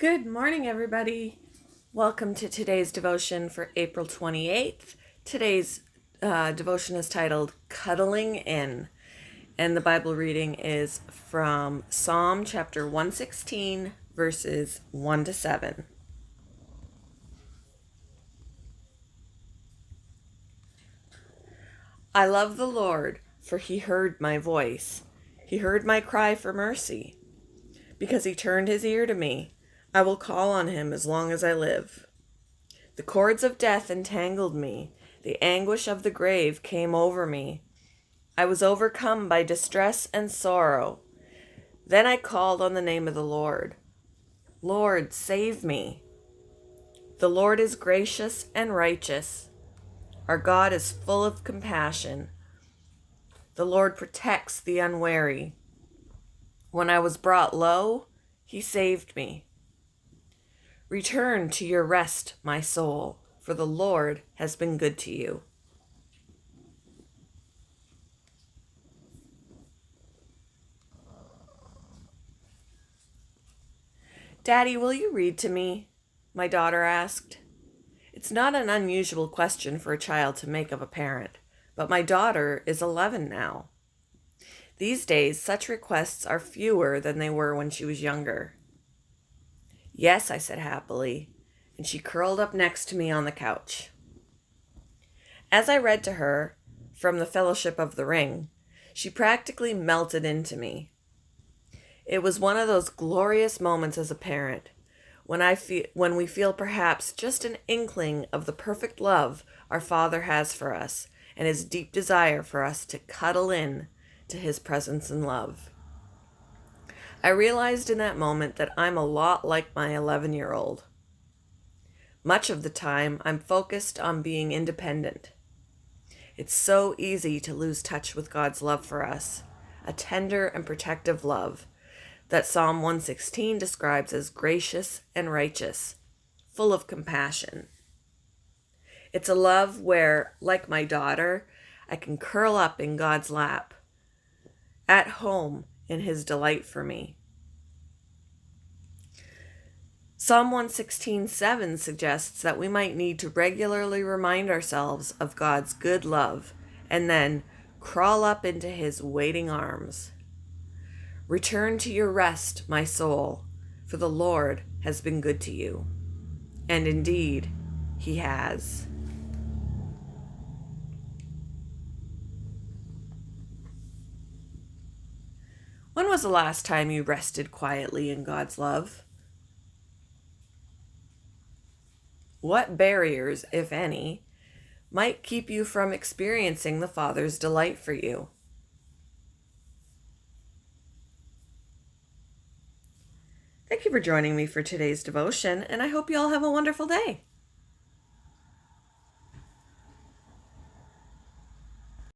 Good morning, everybody. Welcome to today's devotion for April 28th. Today's devotion is titled Cuddling In, and the Bible reading is from Psalm chapter 116, verses 1 to 7. I love the Lord, for he heard my voice. He heard my cry for mercy. Because he turned his ear to me, I will call on him as long as I live. The cords of death entangled me. The anguish of the grave came over me. I was overcome by distress and sorrow. Then I called on the name of the Lord. Lord, save me. The Lord is gracious and righteous. Our God is full of compassion. The Lord protects the unwary. When I was brought low, he saved me. Return to your rest, my soul, for the Lord has been good to you. Daddy, will you read to me? My daughter asked. It's not an unusual question for a child to make of a parent, but my daughter is 11 now. These days, such requests are fewer than they were when she was younger. Yes, I said happily, and she curled up next to me on the couch. As I read to her from the Fellowship of the Ring, she practically melted into me. It was one of those glorious moments as a parent, when we feel perhaps just an inkling of the perfect love our Father has for us and his deep desire for us to cuddle in to his presence and love. I realized in that moment that I'm a lot like my 11-year-old. Much of the time, I'm focused on being independent. It's so easy to lose touch with God's love for us, a tender and protective love that Psalm 116 describes as gracious and righteous, full of compassion. It's a love where, like my daughter, I can curl up in God's lap, at home in his delight for me. Psalm 116:7 suggests that we might need to regularly remind ourselves of God's good love and then crawl up into his waiting arms. Return to your rest, my soul, for the Lord has been good to you. And indeed, he has. When was the last time you rested quietly in God's love? What barriers, if any, might keep you from experiencing the Father's delight for you? Thank you for joining me for today's devotion, and I hope you all have a wonderful day.